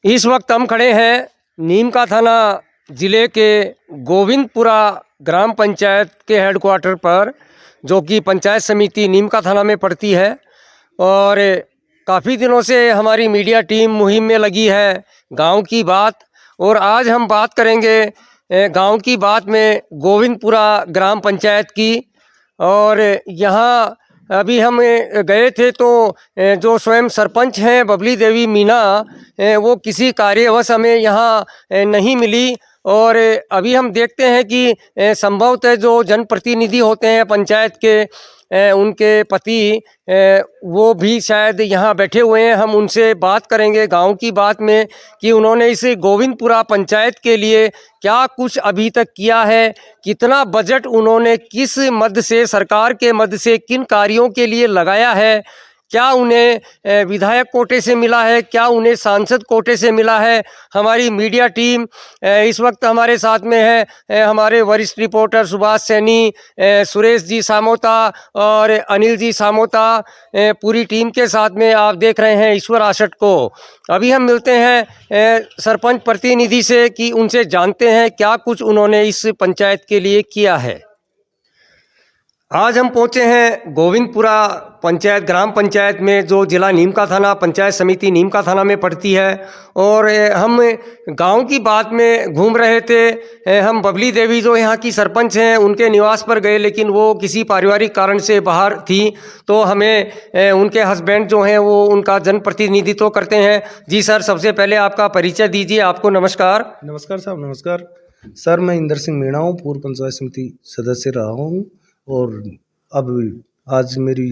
इस वक्त हम खड़े हैं नीम का थाना ज़िले के गोविंदपुरा ग्राम पंचायत के हेडक्वार्टर पर, जो कि पंचायत समिति नीम का थाना में पड़ती है। और काफ़ी दिनों से हमारी मीडिया टीम मुहिम में लगी है गांव की बात। और आज हम बात करेंगे गांव की बात में गोविंदपुरा ग्राम पंचायत की। और यहाँ अभी हम गए थे तो जो स्वयं सरपंच हैं बबली देवी मीना, वो किसी कार्यवश हमें यहाँ नहीं मिली। और अभी हम देखते हैं कि संभवतः जो जनप्रतिनिधि होते हैं पंचायत के, उनके पति वो भी शायद यहाँ बैठे हुए हैं। हम उनसे बात करेंगे गांव की बात में कि उन्होंने इस गोविंदपुरा पंचायत के लिए क्या कुछ अभी तक किया है, कितना बजट उन्होंने किस मद से, सरकार के मद से किन कार्यों के लिए लगाया है, क्या उन्हें विधायक कोटे से मिला है, क्या उन्हें सांसद कोटे से मिला है। हमारी मीडिया टीम इस वक्त हमारे साथ में है, हमारे वरिष्ठ रिपोर्टर सुभाष सैनी, सुरेश जी सामोता और अनिल जी सामोता, पूरी टीम के साथ में आप देख रहे हैं ईश्वर आशट को। अभी हम मिलते हैं सरपंच प्रतिनिधि से कि उनसे जानते हैं क्या कुछ उन्होंने इस पंचायत के लिए किया है। आज हम पहुंचे हैं गोविंदपुरा पंचायत, ग्राम पंचायत में, जो जिला नीम का थाना, पंचायत समिति नीम का थाना में पड़ती है। और हम गांव की बात में घूम रहे थे। हम बबली देवी जो यहाँ की सरपंच हैं उनके निवास पर गए, लेकिन वो किसी पारिवारिक कारण से बाहर थी। तो हमें उनके हस्बैंड जो हैं वो उनका जनप्रतिनिधित्व करते हैं। जी सर, सबसे पहले आपका परिचय दीजिए। आपको नमस्कार। नमस्कार साहब, नमस्कार सर। मैं इंदर सिंह मीणा हूँ, पूर्व पंचायत समिति सदस्य रहा हूँ। और अब आज मेरी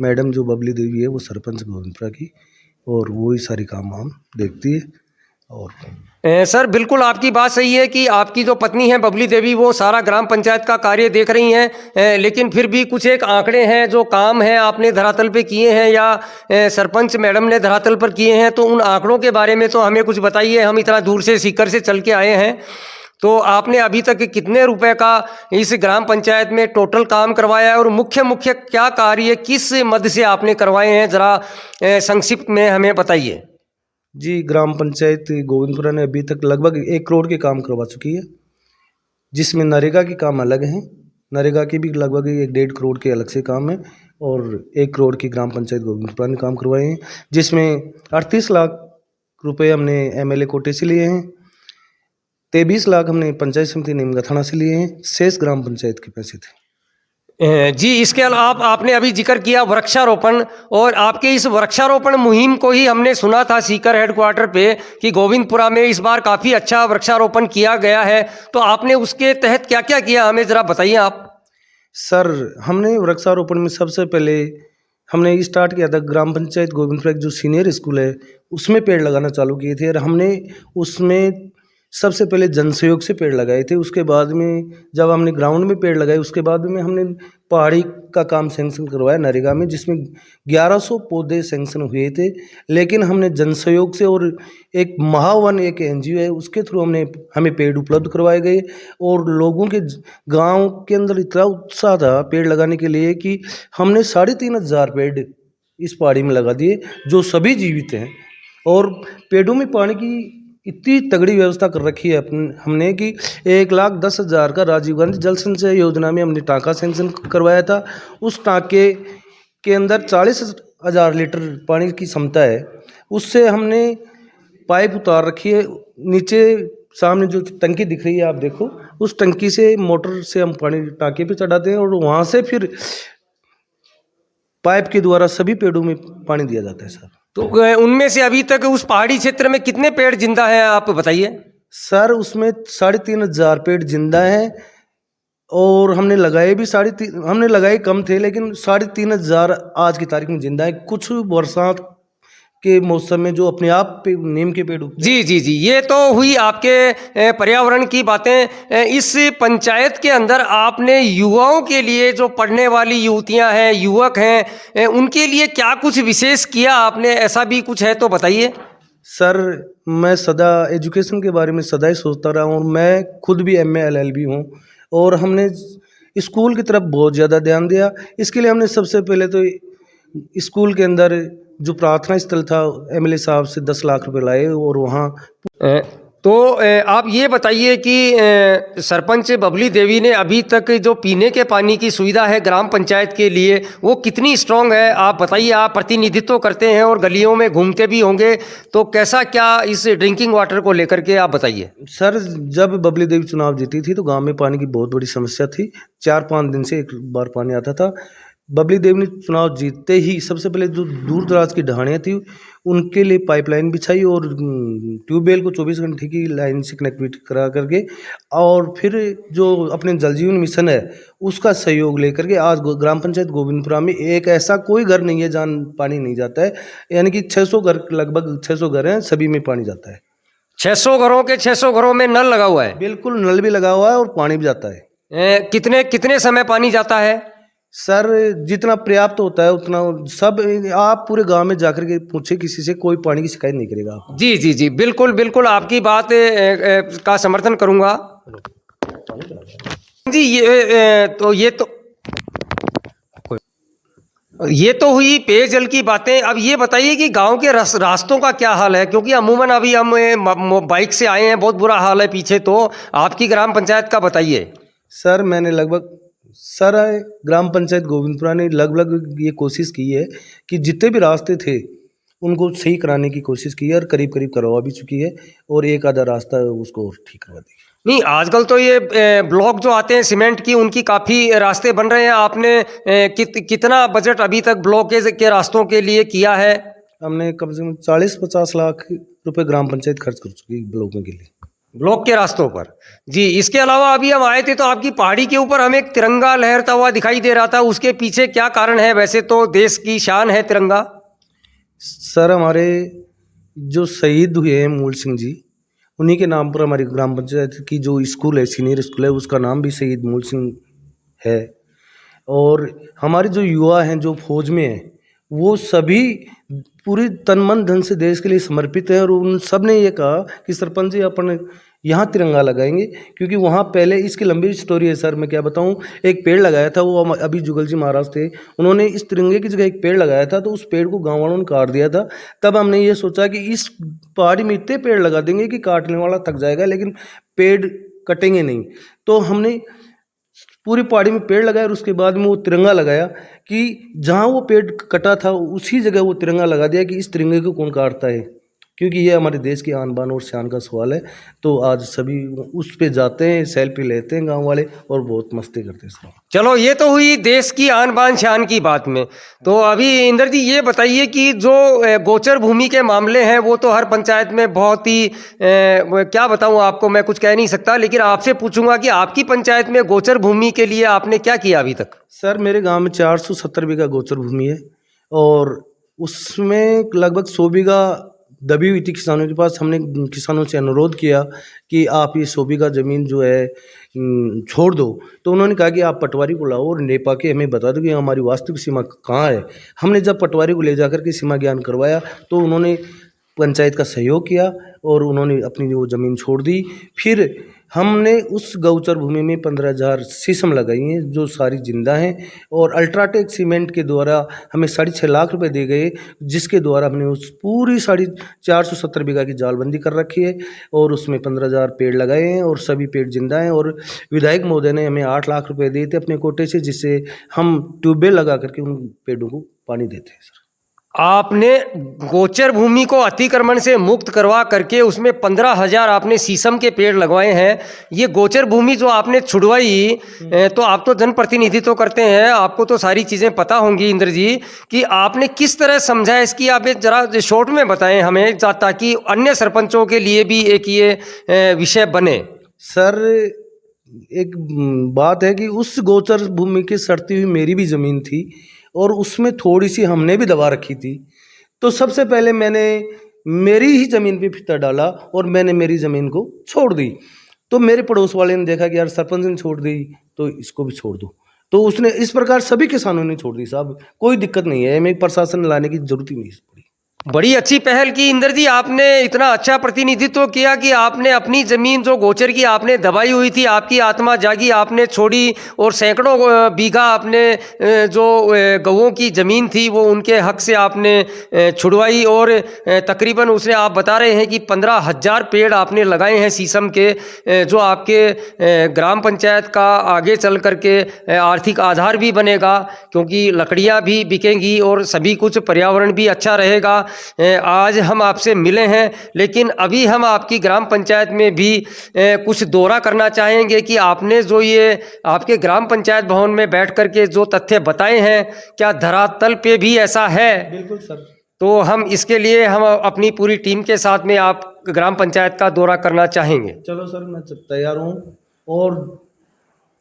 मैडम जो बबली देवी है वो सरपंच गोविंदपुरा की, और वो ही सारी काम वाम देखती है। और सर बिल्कुल आपकी बात सही है कि आपकी जो पत्नी है बबली देवी वो सारा ग्राम पंचायत का कार्य देख रही हैं। लेकिन फिर भी कुछ एक आंकड़े हैं, जो काम है आपने धरातल पे किए हैं या सरपंच मैडम ने धरातल पर किए हैं, तो उन आंकड़ों के बारे में तो हमें कुछ बताइए। हम इतना दूर से सीकर से चल के आए हैं, तो आपने अभी तक कितने रुपए का इस ग्राम पंचायत में टोटल काम करवाया है और मुख्य क्या कार्य किस मद से आपने करवाए हैं, ज़रा संक्षिप्त में हमें बताइए। जी, ग्राम पंचायत गोविंदपुरा ने अभी तक लगभग 1 करोड़ के काम करवा चुकी है, जिसमें नरेगा के काम अलग हैं। नरेगा के भी लगभग 1-1.5 करोड़ के अलग से काम है, और 1 करोड़ की ग्राम पंचायत गोविंदपुरा ने काम करवाए हैं, जिसमें 38 लाख रुपए हमने एमएलए कोटे से लिए हैं, 23 लाख हमने पंचायत समिति नीम का थाना से लिए हैं, शेष ग्राम पंचायत के पैसे थे। जी, इसके अलावा आपने अभी जिक्र किया वृक्षारोपण, और आपके इस वृक्षारोपण मुहिम को ही हमने सुना था सीकर हेडक्वार्टर पे कि गोविंदपुरा में इस बार काफ़ी अच्छा वृक्षारोपण किया गया है। तो आपने उसके तहत क्या क्या किया, हमें ज़रा बताइए आप। सर, हमने वृक्षारोपण में सबसे पहले हमने स्टार्ट किया था ग्राम पंचायत गोविंदपुरा जो सीनियर स्कूल है उसमें पेड़ लगाना चालू किए थे। और हमने उसमें सबसे पहले जन सहयोग से पेड़ लगाए थे। उसके बाद में जब हमने ग्राउंड में पेड़ लगाए, उसके बाद में हमने पहाड़ी का काम सैंक्शन करवाया नरेगा में, जिसमें 1100 पौधे सैंक्शन हुए थे। लेकिन हमने जन सहयोग से, और एक महावन एक एनजीओ है उसके थ्रू हमें पेड़ उपलब्ध करवाए गए। और लोगों के गांव के अंदर इतना उत्साह था पेड़ लगाने के लिए कि हमने 3500 पेड़ इस पहाड़ी में लगा दिए, जो सभी जीवित हैं। और पेड़ों में पानी की इतनी तगड़ी व्यवस्था कर रखी है हमने कि 1,10,000 का राजीव गांधी जल संचय योजना में हमने टाँका सैंक्शन करवाया था। उस टाँके के अंदर 40,000 लीटर पानी की क्षमता है। उससे हमने पाइप उतार रखी है। नीचे सामने जो टंकी दिख रही है आप देखो, उस टंकी से मोटर से हम पानी टाँके पे चढ़ाते हैं, और वहाँ से फिर पाइप के द्वारा सभी पेड़ों में पानी दिया जाता है सर। तो उनमें से अभी तक उस पहाड़ी क्षेत्र में कितने पेड़ जिंदा हैं, आप बताइए। सर, उसमें 3,500 पेड़ जिंदा हैं, और हमने लगाए भी हमने लगाए कम थे, लेकिन 3,500 आज की तारीख में जिंदा है। कुछ बरसात के मौसम में जो अपने आप पे नीम के पेड़ उगते हैं। जी, ये तो हुई आपके पर्यावरण की बातें। इस पंचायत के अंदर आपने युवाओं के लिए, जो पढ़ने वाली युवतियां हैं, युवक हैं, उनके लिए क्या कुछ विशेष किया आपने, ऐसा भी कुछ है तो बताइए। सर, मैं सदा एजुकेशन के बारे में सदा ही सोचता रहा हूँ, और मैं खुद भी MA LLB हूँ, और हमने स्कूल की तरफ बहुत ज़्यादा ध्यान दिया। इसके लिए हमने सबसे पहले तो स्कूल के अंदर जो प्रार्थना स्थल था, एमएलए साहब से 10 लाख रुपए लाए और वहाँ अ, तो आप ये बताइए कि सरपंच बबली देवी ने अभी तक जो पीने के पानी की सुविधा है ग्राम पंचायत के लिए वो कितनी स्ट्रांग है? आप बताइए, आप प्रतिनिधित्व करते हैं और गलियों में घूमते भी होंगे, तो कैसा क्या इस ड्रिंकिंग वाटर को लेकर के आप बताइए। सर, जब बबली देवी चुनाव जीती थी तो गांव में पानी की बहुत बड़ी समस्या थी। 4-5 दिन से एक बार पानी आता था। बबली देवी ने चुनाव जीतते ही सबसे पहले जो दूर दराज की ढाणियाँ थी उनके लिए पाइपलाइन बिछाई और ट्यूबवेल को 24 घंटे की लाइन से कनेक्टिविटी करा करके, और फिर जो अपने जल जीवन मिशन है उसका सहयोग लेकर के आज ग्राम पंचायत गोविंदपुरा में एक ऐसा कोई घर नहीं है जहाँ पानी नहीं जाता है। यानी कि 600 घर, लगभग 600 घर हैं, सभी में पानी जाता है। 600 घरों के 600 घरों में नल लगा हुआ है? बिल्कुल, नल भी लगा हुआ है और पानी भी जाता है। कितने कितने समय पानी जाता है? सर, जितना पर्याप्त होता है उतना सब। आप पूरे गांव में जाकर के पूछे किसी से, कोई पानी की शिकायत नहीं करेगा आपको। जी जी जी, बिल्कुल बिल्कुल आपकी बात का समर्थन करूंगा जी। ये तो हुई पेयजल की बातें। अब ये बताइए कि गांव के रास्तों का क्या हाल है, क्योंकि अमूमन अभी हम बाइक से आए हैं, बहुत बुरा हाल है पीछे। तो आपकी ग्राम पंचायत का बताइए। सर, मैंने लगभग सर ग्राम पंचायत गोविंदपुरा ने लगभग ये कोशिश की है कि जितने भी रास्ते थे उनको सही कराने की कोशिश की है और करीब करीब करवा भी चुकी है, और एक आधा रास्ता उसको ठीक करवा दी। नहीं, आजकल तो ये ब्लॉक जो आते हैं सीमेंट की, उनकी काफ़ी रास्ते बन रहे हैं। आपने कितना बजट अभी तक ब्लॉक के रास्तों के लिए किया है? हमने कम से कम 40-50 लाख रुपए ग्राम पंचायत खर्च कर चुकी है ब्लॉकों के लिए, ब्लॉक के रास्तों पर। जी, इसके अलावा अभी हम आए थे तो आपकी पहाड़ी के ऊपर हमें एक तिरंगा लहरता हुआ दिखाई दे रहा था, उसके पीछे क्या कारण है? वैसे तो देश की शान है तिरंगा। सर, हमारे जो शहीद हुए हैं मूल सिंह जी, उन्हीं के नाम पर हमारी ग्राम पंचायत की जो स्कूल है, सीनियर स्कूल है, उसका नाम भी शहीद मूल सिंह है। और हमारे जो युवा हैं जो फौज में हैं, वो सभी पूरी तन मन धन से देश के लिए समर्पित हैं, और उन सब ने ये कहा कि सरपंच जी अपन यहाँ तिरंगा लगाएंगे, क्योंकि वहाँ पहले, इसकी लंबी स्टोरी है सर, मैं क्या बताऊँ। एक पेड़ लगाया था, वो अभी जुगल जी महाराज थे, उन्होंने इस तिरंगे की जगह एक पेड़ लगाया था, तो उस पेड़ को गाँव वालों ने काट दिया था। तब हमने ये सोचा कि इस पहाड़ी में इतने पेड़ लगा देंगे कि काटने वाला थक जाएगा, लेकिन पेड़ कटेंगे नहीं। तो हमने पूरी पहाड़ी में पेड़ लगाया और उसके बाद में वो तिरंगा लगाया कि जहाँ वो पेड़ कटा था उसी जगह वो तिरंगा लगा दिया कि इस तिरंगे को कौन काटता है, क्योंकि ये हमारे देश की आन बान और शान का सवाल है। तो आज सभी उस पे जाते हैं, सेल्फी लेते हैं गांव वाले और बहुत मस्ती करते हैं सब। चलो, ये तो हुई देश की आन बान शान की बात में। तो अभी इंदर जी ये बताइए कि जो गोचर भूमि के मामले हैं वो तो हर पंचायत में बहुत ही क्या बताऊं आपको, मैं कुछ कह नहीं सकता, लेकिन आपसे पूछूंगा कि आपकी पंचायत में गोचर भूमि के लिए आपने क्या किया अभी तक? सर, मेरे गांव में 470 बीघा गोचर भूमि है, और उसमें लगभग 100 बीघा दबी हुई थी किसानों के पास। हमने किसानों से अनुरोध किया कि आप ये 100 बीघा ज़मीन जो है छोड़ दो, तो उन्होंने कहा कि आप पटवारी को लाओ और नेपा के हमें बता दो कि हमारी वास्तविक सीमा कहाँ है। हमने जब पटवारी को ले जाकर के सीमा ज्ञान करवाया तो उन्होंने पंचायत का सहयोग किया और उन्होंने अपनी वो ज़मीन छोड़ दी। फिर हमने उस गौचर भूमि में 15,000 शीशम लगाई हैं जो सारी जिंदा हैं, और अल्ट्राटेक सीमेंट के द्वारा हमें 6.5 लाख रुपए दिए गए, जिसके द्वारा हमने उस पूरी 470 बीघा की जालबंदी कर रखी है और उसमें 15,000 पेड़ लगाए हैं और सभी पेड़ जिंदा हैं। और विधायक महोदय ने हमें 8 लाख रुपए दिए थे अपने कोटे से, जिससे हम ट्यूबवेल लगा करके उन पेड़ों को पानी देते हैं सर। आपने गोचर भूमि को अतिक्रमण से मुक्त करवा करके उसमें 15,000 आपने शीशम के पेड़ लगवाए हैं। ये गोचर भूमि जो आपने छुड़वाई, तो आप तो जनप्रतिनिधित्व करते हैं, आपको तो सारी चीज़ें पता होंगी इंद्र जी, कि आपने किस तरह समझा इसकी। आप ये जरा शॉर्ट में बताएं हमें, ताकि अन्य सरपंचों के लिए भी एक ये विषय बने। सर, एक बात है कि उस गोचर भूमि की सड़ती हुई मेरी भी ज़मीन थी और उसमें थोड़ी सी हमने भी दबा रखी थी। तो सबसे पहले मैंने मेरी ही ज़मीन पे फितर डाला और मैंने मेरी ज़मीन को छोड़ दी। तो मेरे पड़ोस वाले ने देखा कि यार सरपंच ने छोड़ दी तो इसको भी छोड़ दो, तो उसने इस प्रकार सभी किसानों ने छोड़ दी साहब। कोई दिक्कत नहीं है, हमें प्रशासन लाने की जरूरत ही नहीं पड़ी। बड़ी अच्छी पहल की इंदर जी, आपने इतना अच्छा प्रतिनिधित्व किया कि आपने अपनी ज़मीन जो गोचर की आपने दबाई हुई थी, आपकी आत्मा जागी, आपने छोड़ी और सैकड़ों बीघा आपने जो गौओं की ज़मीन थी वो उनके हक से आपने छुड़वाई और तकरीबन उसने आप बता रहे हैं कि 15,000 पेड़ आपने लगाए हैं शीशम के, जो आपके ग्राम पंचायत का आगे चल करके आर्थिक आधार भी बनेगा, क्योंकि लकड़ियाँ भी बिकेंगी और सभी कुछ पर्यावरण भी अच्छा रहेगा। आज हम आपसे मिले हैं, लेकिन अभी हम आपकी ग्राम पंचायत में भी कुछ दौरा करना चाहेंगे कि आपने जो ये आपके ग्राम पंचायत भवन में बैठ कर के जो तथ्य बताए हैं, क्या धरातल पे भी ऐसा है? बिल्कुल सर। तो हम इसके लिए हम अपनी पूरी टीम के साथ में आप ग्राम पंचायत का दौरा करना चाहेंगे। चलो सर, मैं तैयार हूँ। और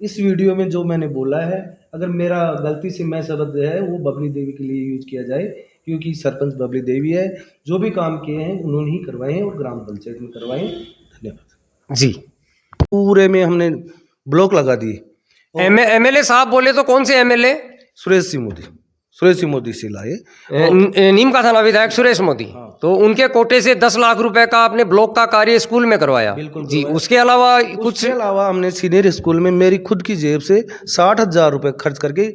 इस वीडियो में जो मैंने बोला है, अगर मेरा गलती से मैं शब्द है वो बबली देवी के लिए यूज किया जाए, क्योंकि सरपंच बबली देवी है, जो भी काम किए हैं उन्होंने ही करवाए हैं और ग्राम पंचायत में करवाए हैं। धन्यवाद जी। पूरे में हमने ब्लॉक लगा दिए। एमएलए साहब बोले तो कौन से एमएलए? सुरेश सिंह मोदी से लाए, नीम का थाना विधायक सुरेश मोदी। तो उनके कोटे से 10 लाख रुपए का आपने ब्लॉक का कार्य स्कूल में करवाया। बिल्कुल जी। उसके अलावा उसके अलावा हमने सीनियर स्कूल में मेरी खुद की जेब से 60,000 रुपये खर्च करके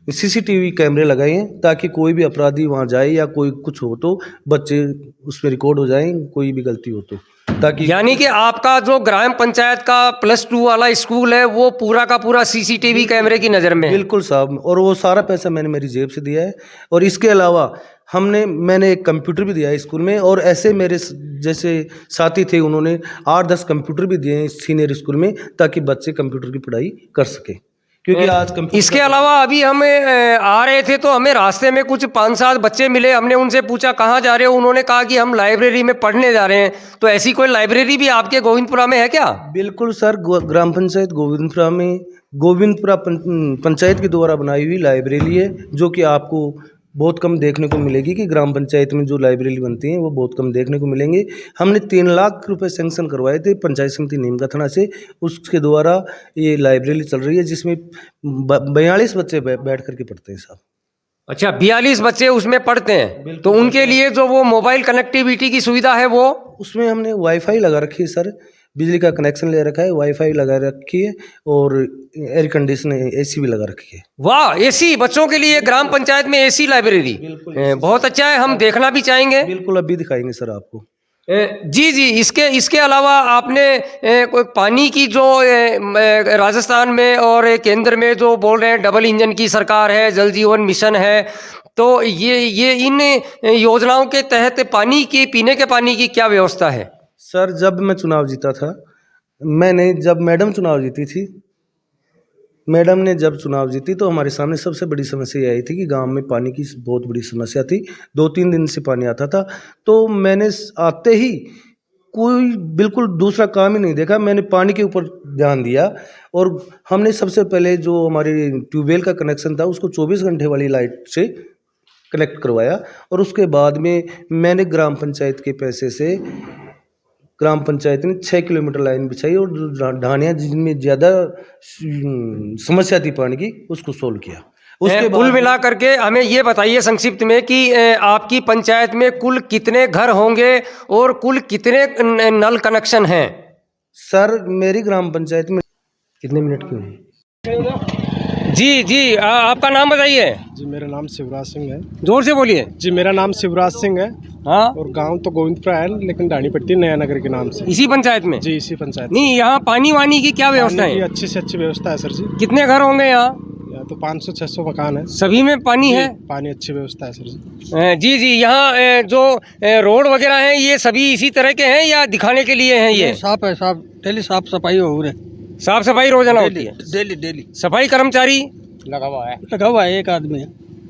CCTV कैमरे लगाए हैं, ताकि कोई भी अपराधी वहाँ जाए या कोई कुछ हो तो बच्चे उस पर रिकॉर्ड हो जाएं, कोई भी गलती हो तो, ताकि यानी कि आपका जो ग्राम पंचायत का +2 वाला स्कूल है वो पूरा का पूरा CCTV कैमरे की नज़र में है। बिल्कुल साहब। और वो सारा पैसा मैंने मेरी जेब से दिया है। और इसके अलावा मैंने एक कंप्यूटर भी दिया है स्कूल में, और ऐसे मेरे जैसे साथी थे उन्होंने 8-10 कंप्यूटर भी दिए हैं सीनियर स्कूल में, ताकि बच्चे कंप्यूटर की पढ़ाई कर सके, क्योंकि आज कंप्यूटर। इसके अलावा अभी हम आ रहे थे तो हमें रास्ते में कुछ 5-7 बच्चे मिले, हमने उनसे पूछा कहाँ जा रहे हो, उन्होंने कहा कि हम लाइब्रेरी में पढ़ने जा रहे हैं। तो ऐसी कोई लाइब्रेरी भी आपके गोविंदपुरा में है क्या? बिल्कुल सर, ग्राम पंचायत गोविंदपुरा में गोविंदपुरा पंचायत के द्वारा बनाई हुई लाइब्रेरी है, जो कि आपको बहुत कम देखने को मिलेगी कि ग्राम पंचायत में जो लाइब्रेरी बनती हैं वो बहुत कम देखने को मिलेंगे। हमने 3 लाख रुपए सैंक्शन करवाए थे पंचायत समिति नीम का थाना से, उसके द्वारा ये लाइब्रेरी चल रही है, जिसमें 42 बच्चे बैठ करके पढ़ते हैं साहब। अच्छा, 42 बच्चे उसमें पढ़ते हैं। तो उनके लिए जो वो मोबाइल कनेक्टिविटी की सुविधा है वो उसमें हमने वाईफाई लगा रखी है सर, बिजली का कनेक्शन ले रखा है, वाईफाई लगा रखी है, और एयर कंडीशनर AC भी लगा रखी है। वाह, AC बच्चों के लिए ग्राम पंचायत में AC लाइब्रेरी, बहुत अच्छा है, हम देखना भी चाहेंगे। बिल्कुल, अभी दिखाएंगे सर आपको। जी। इसके अलावा आपने कोई पानी की जो राजस्थान में और केंद्र में जो बोल रहे हैं डबल इंजन की सरकार है, जल जीवन मिशन है, तो ये इन योजनाओं के तहत पानी की, पीने के पानी की क्या व्यवस्था है? सर, जब मैं चुनाव जीता था, जब मैडम चुनाव जीती थी, मैडम ने जब चुनाव जीती तो हमारे सामने सबसे बड़ी समस्या ये आई थी कि गांव में पानी की बहुत बड़ी समस्या थी। 2-3 दिन से पानी आता था, तो मैंने आते ही कोई बिल्कुल दूसरा काम ही नहीं देखा, मैंने पानी के ऊपर ध्यान दिया। और हमने सबसे पहले जो हमारे ट्यूबवेल का कनेक्शन था उसको 24 घंटे वाली लाइट से कनेक्ट करवाया, और उसके बाद में मैंने ग्राम पंचायत के पैसे से ग्राम पंचायत ने 6 किलोमीटर लाइन बिछाई, और जो ढानियाँ जिनमें ज़्यादा समस्या थी पानी की, उसको सोल्व किया। उसके कुल मिला करके हमें ये बताइए संक्षिप्त में कि आपकी पंचायत में कुल कितने घर होंगे और कुल कितने नल कनेक्शन हैं? सर, मेरी ग्राम पंचायत में कितने मिनट की हुई? जी, आपका नाम बताइए। जी, मेरा नाम शिवराज सिंह है। जोर से बोलिए। जी, मेरा नाम शिवराज सिंह है। हाँ। और गांव तो गोविंदपुरा है, लेकिन डाणी पट्टी नया नगर के नाम से। इसी पंचायत में? जी, इसी पंचायत। नहीं, यहाँ पानी वानी की क्या व्यवस्था है? अच्छी से अच्छी व्यवस्था है सर जी। कितने घर होंगे यहाँ? तो 500-600 मकान है। सभी में पानी है? पानी अच्छी व्यवस्था है सर जी। जी, यहाँ जो रोड वगैरह हैं ये सभी इसी तरह के हैं या दिखाने के लिए हैं? ये साफ है, साफ डेली साफ सफाई हो रही है। साफ सफाई रोजाना होती है? डेली सफाई कर्मचारी लगा हुआ है, एक आदमी है।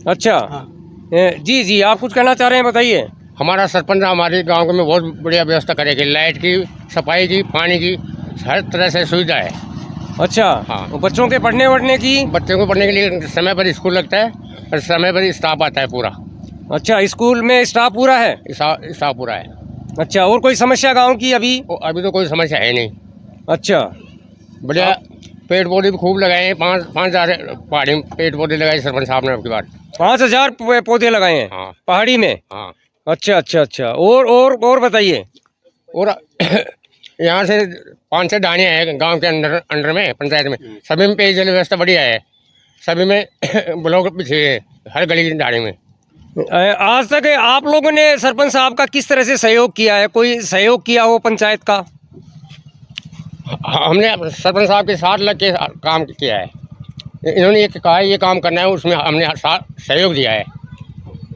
अच्छा। हाँ। जी, आप कुछ कहना चाह रहे हैं, बताइए। हमारा सरपंच हमारे गांव में बहुत बढ़िया व्यवस्था करेगी, लाइट की, सफाई की, पानी की, हर तरह से सुविधा है। अच्छा। हाँ। बच्चों के पढ़ने वढ़ने की? बच्चों को पढ़ने के लिए समय पर स्कूल लगता है और समय पर स्टाफ आता है पूरा। अच्छा, स्कूल में स्टाफ पूरा है? स्टाफ पूरा है। अच्छा, और कोई समस्या गांव की अभी? अभी तो कोई समस्या है नहीं। अच्छा, बढ़िया। पेड़ पौधे भी खूब लगाए हैं, 5,000 पहाड़ी में पेड़ पौधे लगाए सरपंच साहब ने। आपकी बात 5,000 पौधे लगाए हैं? हाँ। पहाड़ी में? हाँ। अच्छा अच्छा अच्छा, और बताइए। और यहाँ से 5-6 ढाणियाँ हैं गांव के अंडर में, पंचायत में। सभी में पेयजल व्यवस्था बढ़िया है, सभी में ब्लॉक भी थे, हर गली की ढाणी में। आज तक आप लोगों ने सरपंच साहब का किस तरह से सहयोग किया है? कोई सहयोग किया हो पंचायत का? हमने सरपंच साहब के साथ लग के काम किया है। इन्होंने ये कहा है ये काम करना है, उसमें हमने सहयोग दिया है।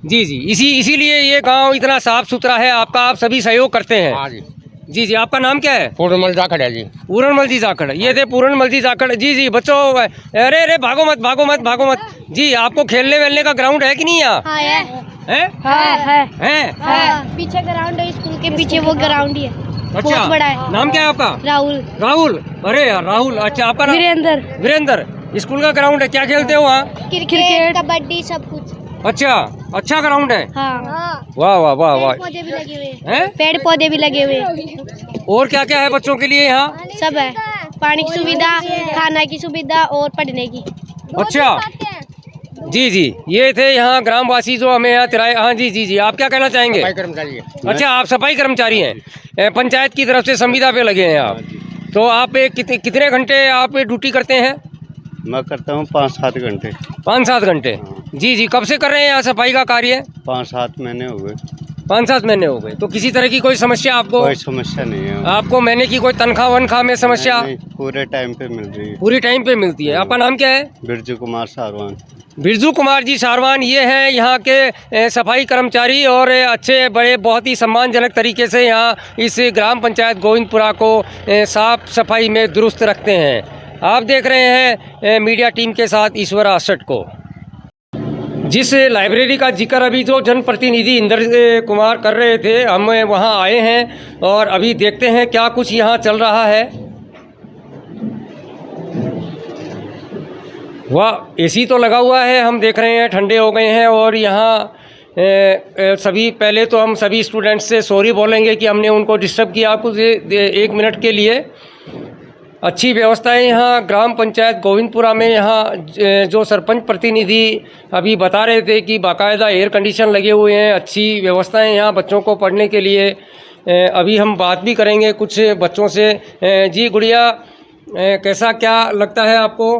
जी जी, इसीलिए ये गांव इतना साफ सुथरा है आपका, आप सभी सहयोग करते हैं। हाँ जी। जी जी, आपका नाम क्या है? पूर्णमल जाखड़ है जी। पूरनमल जी जाखड़, ये थे पूरनमल जी जाखड़। जी जी बच्चों, अरे अरे भागो मत भागो मत भागो मत। जी, आपको खेलने वेलने का ग्राउंड है कि नहीं यहाँ? हाँ है। है? पीछे ग्राउंड है, स्कूल के पीछे वो ग्राउंड ही है। अच्छा, बहुत बड़ा है। नाम क्या है आपका? राहुल। राहुल, अरे यार राहुल, अच्छा आपका नाम? वीरेंद्र। वीरेंद्र, स्कूल का ग्राउंड है, क्या खेलते हो वहाँ? क्रिकेट, कबड्डी, सब कुछ। अच्छा, अच्छा ग्राउंड है। हाँ। वाह वाह वाह वाह। पौधे भी लगे हुए हैं? पेड़ पौधे भी लगे हुए। और क्या क्या है बच्चों के लिए यहाँ? सब है, पानी की सुविधा, खाना की सुविधा और पढ़ने की। अच्छा, जी जी, ये थे यहाँ ग्रामवासी जो हमें यहाँ तिराए। हाँ जी जी जी, आप क्या कहना चाहेंगे? सफाई कर्मचारी है। अच्छा, आप सफाई कर्मचारी हैं, पंचायत की तरफ से संविदा पे लगे हैं आप। तो आप कितने घंटे आप ड्यूटी करते हैं? मैं करता हूँ 5-7 घंटे। 5-7 घंटे। जी जी, कब से कर रहे हैं यहाँ सफाई का कार्य? 5-7 महीने हो गए। 5-7 महीने हो गए। तो किसी तरह की कोई समस्या आपको? कोई समस्या नहीं है। आपको महीने की कोई तनख्वाह वनख्वाह में समस्या? नहीं, पूरे टाइम पे मिल रही है। पूरी टाइम पे मिलती है। आपका नाम क्या है? बिरजू कुमार सारवान। बिरजू कुमार जी सारवान, ये हैं यहाँ के सफाई कर्मचारी और अच्छे बड़े बहुत ही सम्मानजनक तरीके से यहाँ इस ग्राम पंचायत गोविंदपुरा को साफ सफाई में दुरुस्त रखते हैं। आप देख रहे हैं मीडिया टीम के साथ ईश्वर आसट को। जिस लाइब्रेरी का जिक्र अभी जो जनप्रतिनिधि इंद्र कुमार कर रहे थे, हम वहाँ आए हैं और अभी देखते हैं क्या कुछ यहाँ चल रहा है। वाह, एसी तो लगा हुआ है, हम देख रहे हैं ठंडे हो गए हैं। और यहाँ सभी, पहले तो हम सभी स्टूडेंट्स से सॉरी बोलेंगे कि हमने उनको डिस्टर्ब किया कुछ 1 मिनट के लिए। अच्छी व्यवस्थाएं यहाँ ग्राम पंचायत गोविंदपुरा में, यहाँ जो सरपंच प्रतिनिधि अभी बता रहे थे कि बाकायदा एयर कंडीशन लगे हुए हैं, अच्छी व्यवस्थाएं यहाँ बच्चों को पढ़ने के लिए। अभी हम बात भी करेंगे कुछ बच्चों से। जी गुड़िया, कैसा क्या लगता है आपको?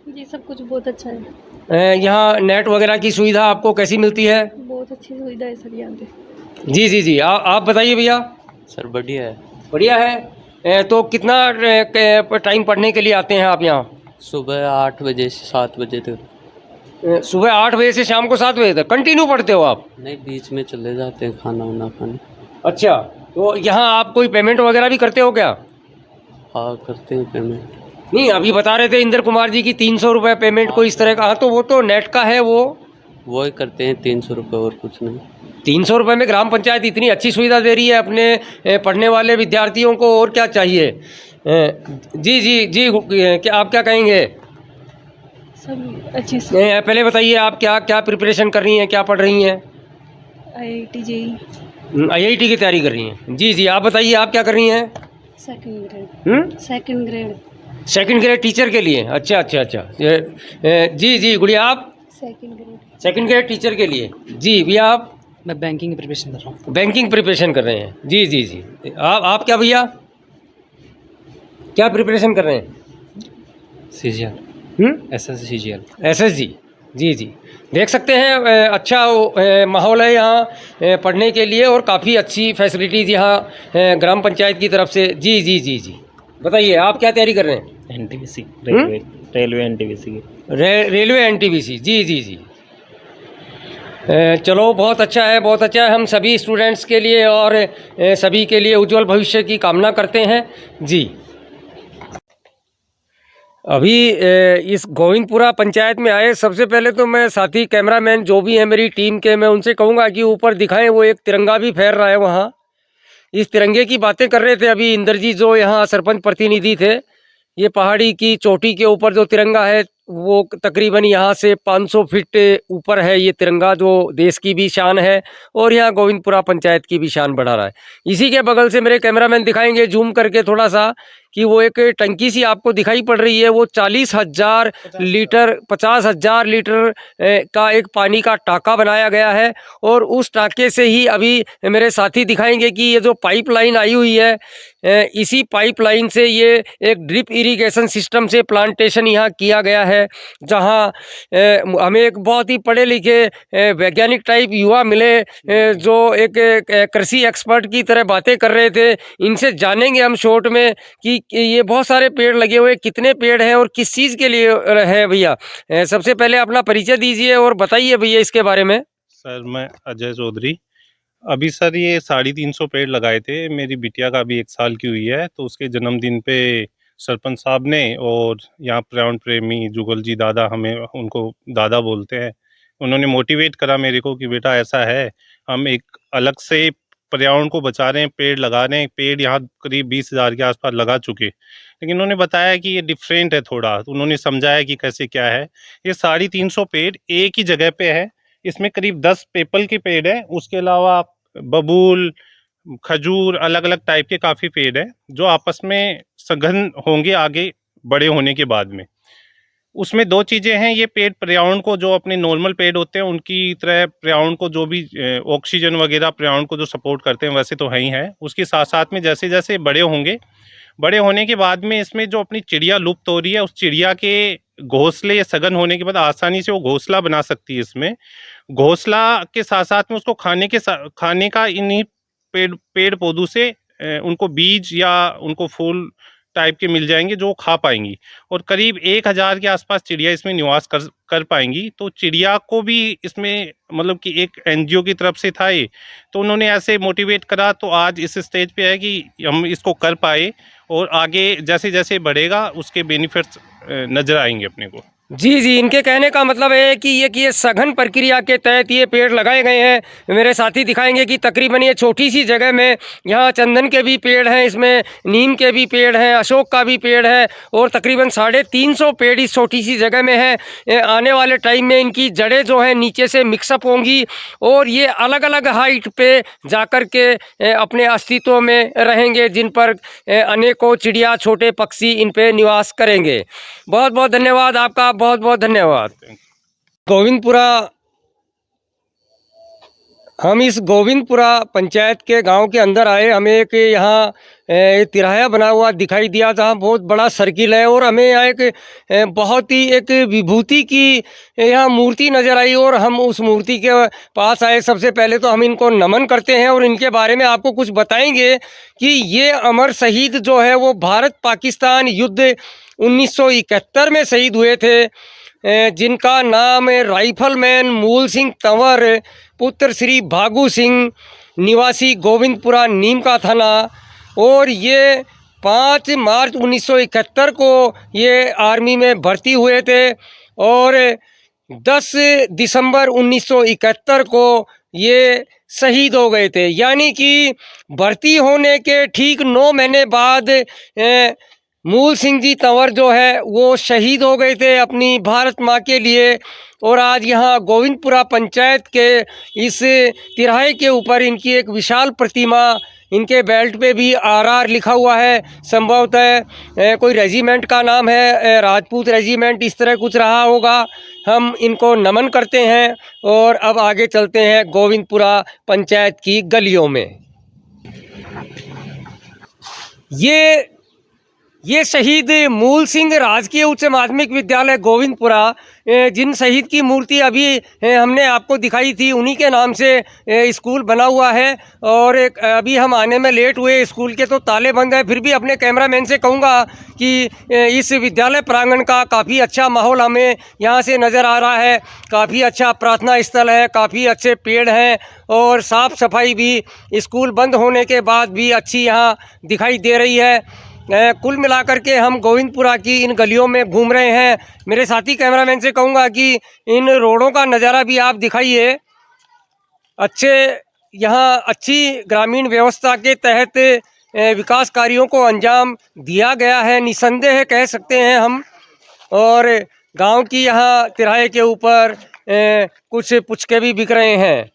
जी सब कुछ बहुत अच्छा है। यहाँ नेट वगैरह की सुविधा आपको कैसी मिलती है? बहुत अच्छी सुविधा है सर यहाँ पे। जी जी जी, आप बताइए भैया। सर बढ़िया है। बढ़िया है। तो कितना टाइम पढ़ने के लिए आते हैं आप यहाँ? सुबह 8 बजे से 7 बजे तक। सुबह 8 बजे से शाम को 7 बजे तक कंटिन्यू पढ़ते हो आप? नहीं, बीच में चले जाते हैं खाना वाना खाने। अच्छा, तो यहाँ आप कोई पेमेंट वगैरह भी करते हो क्या? हाँ करते हैं पेमेंट। नहीं, अभी बता रहे थे इंद्र कुमार जी की 300 रुपये पेमेंट कोई इस तरह का। हाँ, तो वो तो नेट का है, वो ही करते हैं 300 रुपये, और कुछ नहीं। 300 रुपये में ग्राम पंचायत इतनी अच्छी सुविधा दे रही है अपने पढ़ने वाले विद्यार्थियों को, और क्या चाहिए? जी जी जी, क्या आप क्या कहेंगे? सब अच्छी से। पहले बताइए आप क्या क्या प्रिपरेशन कर रही हैं, क्या पढ़ रही हैं? IIT JEE IIT की तैयारी कर रही हैं। जी जी, आप बताइए आप क्या कर रही हैं? Second grade. Second grade. Second grade teacher के लिए। अच्छा अच्छा अच्छा। जी जी गुड़िया, आप? Second grade. Second grade teacher के लिए। जी भैया, आप? मैं बैंकिंग की प्रिपरेशन कर रहा हूँ। बैंकिंग प्रिपरेशन कर रहे हैं। जी जी जी, आप क्या भैया, क्या प्रिपरेशन कर रहे हैं? CGL। SSCGL। SSG। जी जी, देख सकते हैं अच्छा माहौल है यहाँ पढ़ने के लिए, और काफ़ी अच्छी फैसिलिटीज़ यहाँ ग्राम पंचायत की तरफ से। जी जी जी जी, बताइए आप क्या तैयारी कर रहे हैं? NTPC, रेलवे NTPC की। Railway NTPC। जी जी जी, चलो बहुत अच्छा है, बहुत अच्छा है। हम सभी स्टूडेंट्स के लिए और सभी के लिए उज्जवल भविष्य की कामना करते हैं। जी, अभी इस गोविंदपुरा पंचायत में आए, सबसे पहले तो मैं साथी कैमरामैन जो भी हैं मेरी टीम के, मैं उनसे कहूँगा कि ऊपर दिखाएं, वो एक तिरंगा भी फहर रहा है वहाँ। इस तिरंगे की बातें कर रहे थे अभी इंदर जी, जो यहाँ सरपंच प्रतिनिधि थे। ये पहाड़ी की चोटी के ऊपर जो तिरंगा है, वो तकरीबन यहाँ से 500 फीट ऊपर है ये तिरंगा, जो देश की भी शान है और यहाँ गोविंदपुरा पंचायत की भी शान बढ़ा रहा है। इसी के बगल से मेरे कैमरामैन दिखाएंगे जूम करके थोड़ा सा कि वो एक टंकी सी आपको दिखाई पड़ रही है, वो 40,000 लीटर 50,000 लीटर का एक पानी का टाका बनाया गया है। और उस टाके से ही अभी मेरे साथी दिखाएंगे कि ये जो पाइपलाइन आई हुई है, इसी पाइपलाइन से ये एक ड्रिप इरिगेशन सिस्टम से प्लांटेशन यहाँ किया गया है, जहाँ हमें एक बहुत ही पढ़े लिखे वैज्ञानिक टाइप युवा मिले, जो एक कृषि एक्सपर्ट की तरह बातें कर रहे थे। इनसे जानेंगे हम शॉर्ट में कि ये बहुत सारे पेड़ लगे हुए, कितने पेड़ हैं और किस चीज़ के लिए है भैया। सबसे पहले अपना परिचय दीजिए और बताइए भैया इसके बारे में। सर मैं अजय चौधरी। अभी सर ये 350 पेड़ लगाए थे। मेरी बिटिया का अभी 1 साल की हुई है, तो उसके जन्मदिन पे सरपंच साहब ने और यहाँ पर्यावरण प्रेमी जुगल जी दादा, हमें उनको दादा बोलते हैं, उन्होंने मोटिवेट करा मेरे को कि बेटा ऐसा है, हम एक अलग से पर्यावरण को बचा रहे हैं, पेड़ लगा रहे हैं। पेड़ यहाँ करीब 20,000 के आसपास लगा चुके, लेकिन उन्होंने बताया कि ये डिफरेंट है थोड़ा, तो उन्होंने समझाया कि कैसे क्या है। ये 350 पेड़ एक ही जगह पे है। इसमें करीब 10 पीपल के पेड़ है, उसके अलावा बबूल, खजूर, अलग अलग टाइप के काफ़ी पेड़ है जो आपस में सघन होंगे आगे बड़े होने के बाद में। उसमें 2 चीज़ें हैं, ये पेड़ पर्यावरण को, जो अपने नॉर्मल पेड़ होते हैं उनकी तरह पर्यावरण को जो भी ऑक्सीजन वगैरह पर्यावरण को जो सपोर्ट करते हैं वैसे तो है ही है। उसके साथ साथ में जैसे जैसे बड़े होंगे, बड़े होने के बाद में इसमें जो अपनी चिड़िया लुप्त हो रही है, उस चिड़िया के घोंसले या सघन होने के बाद आसानी से वो घोंसला बना सकती है। इसमें घोंसला के साथ साथ में उसको खाने का इन्हीं पेड़ पौधों से उनको बीज या उनको फूल टाइप के मिल जाएंगे जो खा पाएंगी। और करीब 1,000 के आसपास चिड़िया इसमें निवास कर पाएंगी। तो चिड़िया को भी इसमें मतलब कि एक एनजीओ की तरफ से था ये, तो उन्होंने ऐसे मोटिवेट करा, तो आज इस स्टेज पे है कि हम इसको कर पाए और आगे जैसे जैसे बढ़ेगा उसके बेनिफिट्स नज़र आएंगे अपने को। जी जी, इनके कहने का मतलब है कि ये सघन प्रक्रिया के तहत ये पेड़ लगाए गए हैं। मेरे साथी दिखाएंगे कि तकरीबन ये छोटी सी जगह में यहाँ चंदन के भी पेड़ हैं, इसमें नीम के भी पेड़ हैं, अशोक का भी पेड़ है और तकरीबन 350 पेड़ इस छोटी सी जगह में है। आने वाले टाइम में इनकी जड़ें जो हैं नीचे से मिक्सअप होंगी और ये अलग अलग हाइट पे जाकर के अपने अस्तित्व में रहेंगे, जिन पर अनेकों चिड़िया, छोटे पक्षी इन पे निवास करेंगे। बहुत बहुत धन्यवाद आपका, बहुत बहुत धन्यवाद। गोविंदपुरा, हम इस गोविंदपुरा पंचायत के गांव के अंदर आए। हमें एक यहाँ तिराहा बना हुआ दिखाई दिया, जहाँ बहुत बड़ा सर्किल है और हमें यहाँ एक बहुत ही एक विभूति की यहाँ मूर्ति नज़र आई और हम उस मूर्ति के पास आए। सबसे पहले तो हम इनको नमन करते हैं और इनके बारे में आपको कुछ बताएंगे कि ये अमर शहीद जो है वो भारत पाकिस्तान युद्ध 1971 में शहीद हुए थे, जिनका नाम राइफलमैन मूल सिंह तंवर पुत्र श्री भागू सिंह, निवासी गोविंदपुरा नीम का थाना। और ये 5 मार्च 1971 को ये आर्मी में भर्ती हुए थे और 10 दिसंबर 1971 को ये शहीद हो गए थे। यानी कि भर्ती होने के ठीक 9 महीने बाद मूल सिंह जी तंवर जो है वो शहीद हो गए थे अपनी भारत माँ के लिए। और आज यहाँ गोविंदपुरा पंचायत के इस तिराहे के ऊपर इनकी एक विशाल प्रतिमा, इनके बेल्ट पे भी RR लिखा हुआ है, संभवतः कोई रेजिमेंट का नाम है, राजपूत रेजिमेंट इस तरह कुछ रहा होगा। हम इनको नमन करते हैं और अब आगे चलते हैं गोविंदपुरा पंचायत की गलियों में। ये शहीद मूल सिंह राजकीय उच्च माध्यमिक विद्यालय गोविंदपुरा, जिन शहीद की मूर्ति अभी हमने आपको दिखाई थी, उन्हीं के नाम से स्कूल बना हुआ है। और अभी हम आने में लेट हुए, स्कूल के तो ताले बंद हैं, फिर भी अपने कैमरामैन से कहूँगा कि इस विद्यालय प्रांगण का काफ़ी अच्छा माहौल हमें यहाँ से नज़र आ रहा है। काफ़ी अच्छा प्रार्थना स्थल है, काफ़ी अच्छे पेड़ हैं और साफ़ सफाई भी स्कूल बंद होने के बाद भी अच्छी यहाँ दिखाई दे रही है। कुल मिलाकर के हम गोविंदपुरा की इन गलियों में घूम रहे हैं। मेरे साथी कैमरामैन से कहूँगा कि इन रोडों का नज़ारा भी आप दिखाइए। यहाँ अच्छी ग्रामीण व्यवस्था के तहत विकास कार्यों को अंजाम दिया गया है, निसंदेह कह सकते हैं हम। और गांव की यहाँ तिराहे के ऊपर कुछ पुचके भी बिक रहे हैं।